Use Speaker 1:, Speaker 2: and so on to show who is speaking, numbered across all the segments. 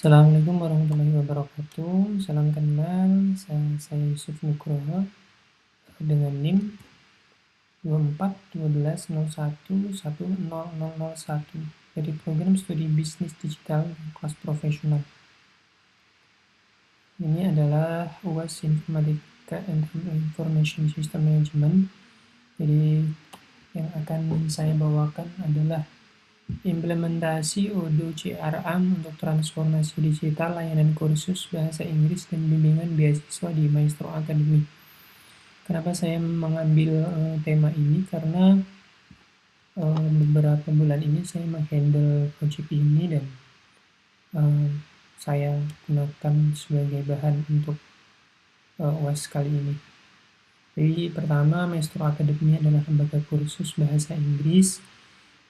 Speaker 1: Assalamualaikum warahmatullahi wabarakatuh. Salam kenal, saya Yusuf Nugroho dengan NIM 241201100001 dari program studi bisnis digital kelas profesional. Ini adalah UAS Informatika and Information System Management. Jadi yang akan saya bawakan adalah implementasi Odoo CRM untuk transformasi digital, layanan kursus bahasa Inggris, dan bimbingan beasiswa di Maestro Academy. Kenapa saya mengambil tema ini? Karena beberapa bulan ini saya menghandle project ini dan saya gunakan sebagai bahan untuk UAS kali ini. Jadi pertama, Maestro Academy adalah lembaga kursus bahasa Inggris.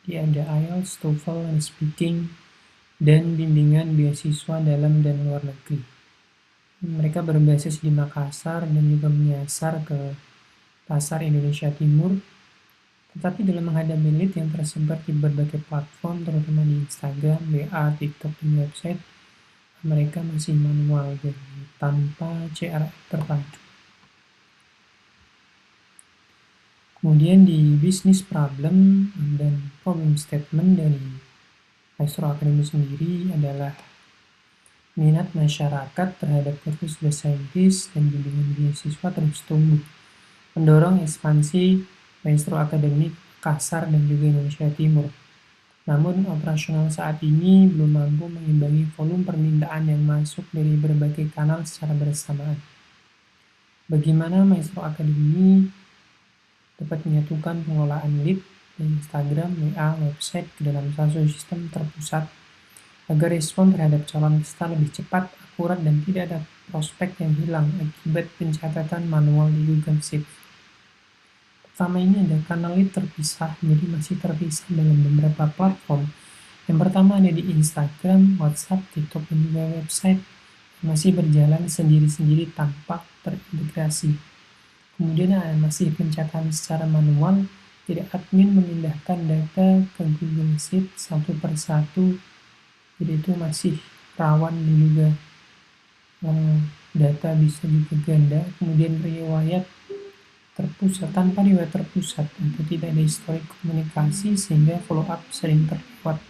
Speaker 1: Dia ada IELTS, TOEFL, and Speaking, dan bimbingan beasiswa dalam dan luar negeri. Mereka berbasis di Makassar dan juga menyasar ke pasar Indonesia Timur, tetapi dalam menghadapi lead yang tersebar di berbagai platform, terutama di Instagram, WA, TikTok, dan website, mereka masih manual dan tanpa CRM terpadu. Kemudian di bisnis problem dan problem statement dari Maestro Academy sendiri adalah minat masyarakat terhadap kursus bahasa Inggris dan bimbingan beasiswa terus tumbuh, mendorong ekspansi Maestro Academy Makassar dan juga Indonesia Timur. Namun operasional saat ini belum mampu mengimbangi volume permintaan yang masuk dari berbagai kanal secara bersamaan. Bagaimana Maestro Academy dapat menyatukan pengelolaan lead di Instagram, WA, website ke dalam satu sistem terpusat agar respon terhadap calon peserta lebih cepat, akurat, dan tidak ada prospek yang hilang akibat pencatatan manual di Google Sheets. Pertama, ini ada kanal lead terpisah, jadi masih terpisah dalam beberapa platform. Yang pertama ada di Instagram, WhatsApp, TikTok, dan juga website, masih berjalan sendiri-sendiri tanpa terintegrasi. Kemudian masih pencatatan secara manual, jadi admin memindahkan data ke Google Sheet satu persatu, jadi itu masih rawan dan juga data bisa juga ganda. Kemudian riwayat terpusat, tanpa riwayat terpusat, itu tidak ada historik komunikasi sehingga follow up sering terlewat.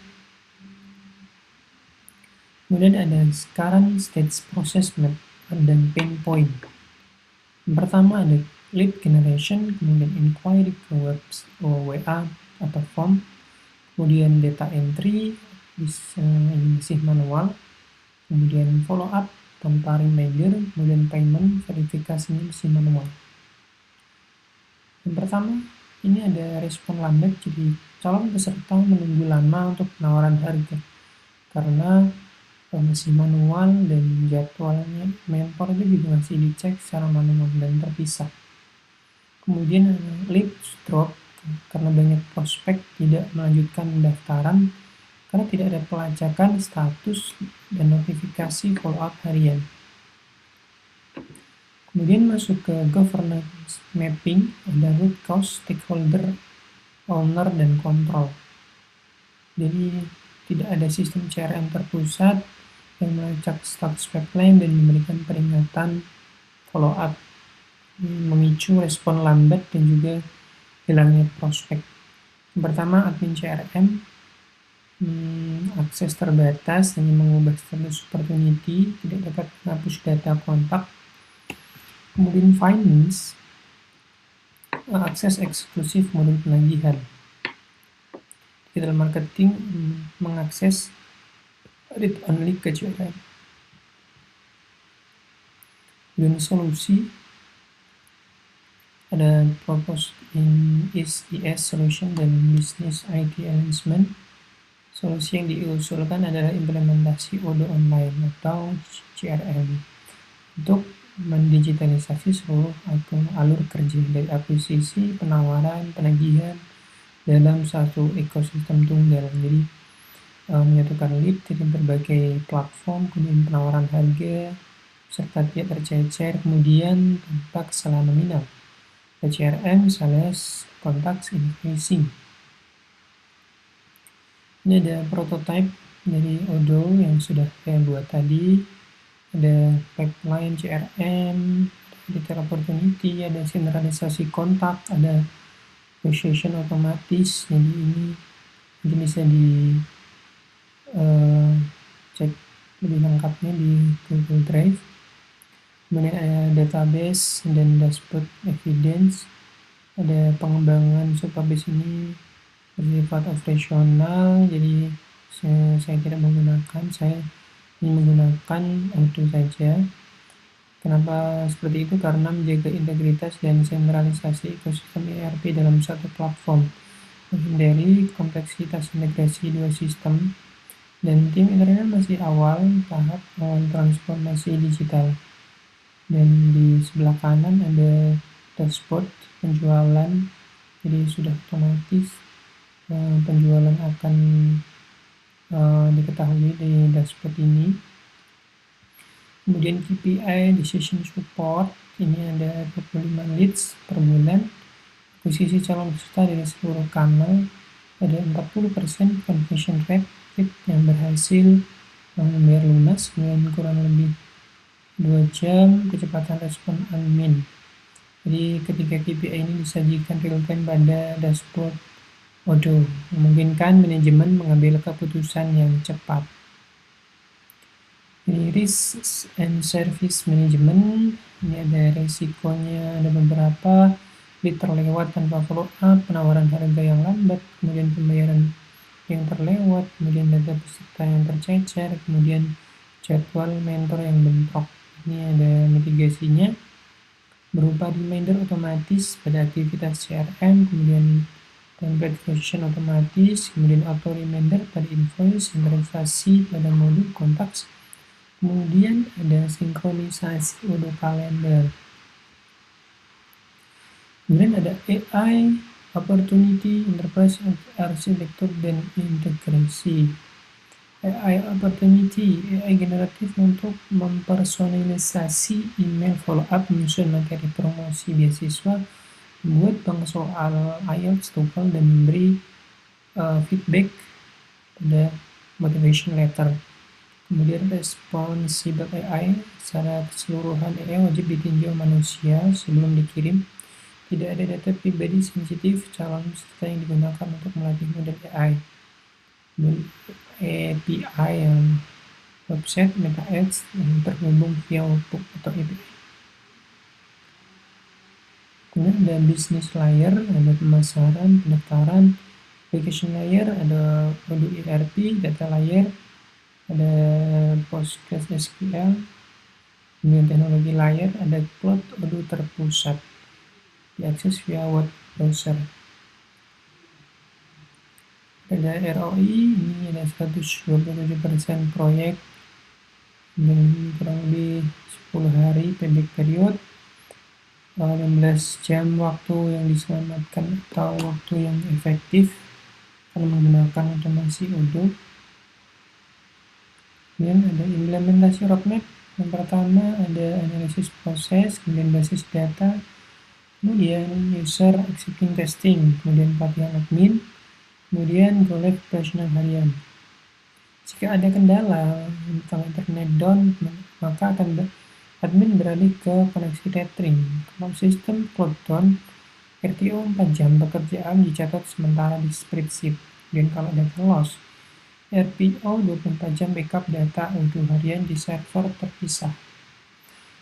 Speaker 1: Kemudian ada sekarang stage process map dan pain point. Yang pertama ada lead generation, kemudian inquiry ke web WA atau form, kemudian data entry, ini masih manual, kemudian follow up tanpa reminder, kemudian payment, verifikasinya masih manual. Yang pertama, ini ada respon lambat, jadi calon peserta menunggu lama untuk penawaran harga karena masih manual dan jadwalnya mentor itu juga masih dicek secara manual dan terpisah. Kemudian lead drop karena banyak prospek tidak melanjutkan pendaftaran karena tidak ada pelacakan status dan notifikasi follow up harian. Kemudian masuk ke governance mapping, ada root cause, stakeholder, owner, dan control. Jadi tidak ada sistem CRM terpusat yang melacak status pipeline dan memberikan peringatan follow up, memicu respon lambat dan juga hilangnya prospek. Yang pertama, admin CRM, akses terbatas, hanya mengubah status opportunity, tidak dapat menghapus data kontak. Kemudian finance, akses eksklusif modul penagihan. Digital marketing, mengakses read only ke CRM. Dan solusi, ada propose in IS solution dan business IT arrangement. Solusi yang diusulkan adalah implementasi Odoo online atau CRM untuk mendigitalisasi seluruh alur kerja dari akuisisi, penawaran, penagihan dalam satu ekosistem tunggal. Jadi menyatukan lead dari berbagai platform, kemudian penawaran harga serta tidak tercecer, kemudian tanpa kesalahan nominal. CRM, sales, contacts, invoicing. Ini ada prototype dari Odoo yang sudah saya buat tadi. Ada pipeline CRM, detail opportunity, ada sentralisasi kontak, ada negotiation otomatis. Jadi ini mungkin bisa cek lebih lengkapnya di Google Drive. Kemudian ada database dan dashboard evidence. Ada pengembangan supabase ini bersifat operasional, jadi saya tidak menggunakan, saya ini menggunakan Odoo saja. Kenapa seperti itu? Karena menjaga integritas dan sentralisasi ekosistem ERP dalam satu platform, menghindari kompleksitas integrasi dua sistem, dan tim internal masih tahap awal transformasi digital. Dan di sebelah kanan ada dashboard penjualan, jadi sudah otomatis penjualan akan diketahui di dashboard ini. Kemudian KPI decision support, ini ada 25 leads per bulan. Akuisisi calon peserta dari seluruh kanal, ada 40% conversion rate yang berhasil membayar lunas, kemudian kurang lebih 2 jam kecepatan respon admin. Jadi ketika KPI ini disajikan real time pada dashboard Odoo, memungkinkan manajemen mengambil keputusan yang cepat. Ini risk and service management, ini ada resikonya, ada beberapa lead terlewat tanpa follow up, penawaran harga yang lambat, kemudian pembayaran yang terlewat, kemudian data peserta yang tercecer, kemudian jadwal mentor yang bentrok. Ini ada mitigasinya berupa reminder otomatis pada aktivitas CRM, kemudian template version otomatis, kemudian auto reminder pada invoice, sentralisasi pada modul kontak. Kemudian ada sinkronisasi Odoo Calendar. Kemudian ada AI, Opportunity, Enterprise Architecture, dan Integrasi. AI Opportunity, AI generatif untuk mempersonalisasi email follow-up, menyusun materi promosi beasiswa, membuat bank soal IELTS, TOEFL, dan memberi feedback pada motivation letter. Kemudian responsible AI, secara keseluruhan AI wajib ditinjau manusia sebelum dikirim. Tidak ada data pribadi sensitif calon peserta yang digunakan untuk melatih model AI. Dan API yang website Meta Ads yang terhubung via webhook atau API. Kemudian ada business layer, ada pemasaran, pendaftaran, application layer, ada Odoo ERP, data layer, ada PostgreSQL, kemudian teknologi layer, ada cloud Odoo terpusat, diakses via web browser. Ada ROI, ini ada 127% proyek, dan kurang lebih 10 hari payback period, 16 jam waktu yang diselamatkan atau waktu yang efektif karena menggunakan otomasi Odoo. Kemudian ada implementasi roadmap. Yang pertama ada analisis proses, kemudian basis data, kemudian user accepting testing, kemudian pelatihan admin, kemudian go live operational harian. Jika ada kendala, kalau internet down, maka admin beralih ke koneksi tethering. Kalau sistem cloud down, RTO 4 jam pekerjaan dicatat sementara di spreadsheet. Dan kalau data loss, RPO 24 jam backup data Odoo harian di server terpisah.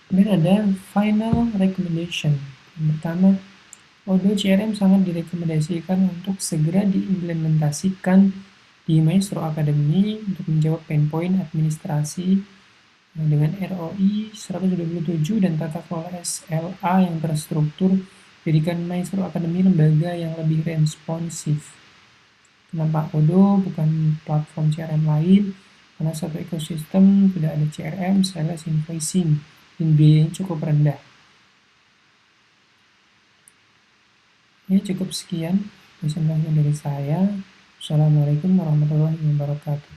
Speaker 1: Kemudian ada final recommendation. Yang pertama, Odoo CRM sangat direkomendasikan untuk segera diimplementasikan di Maestro Academy untuk menjawab pain point administrasi dengan ROI 127 dan tata kelola SLA yang terstruktur. Jadikan Maestro Academy lembaga yang lebih responsif. Kenapa Odoo bukan platform CRM lain? Karena satu ekosistem tidak ada CRM, sales, invoicing, dan biayanya cukup rendah. Ya, cukup sekian presentasi dari saya. Assalamualaikum warahmatullahi wabarakatuh.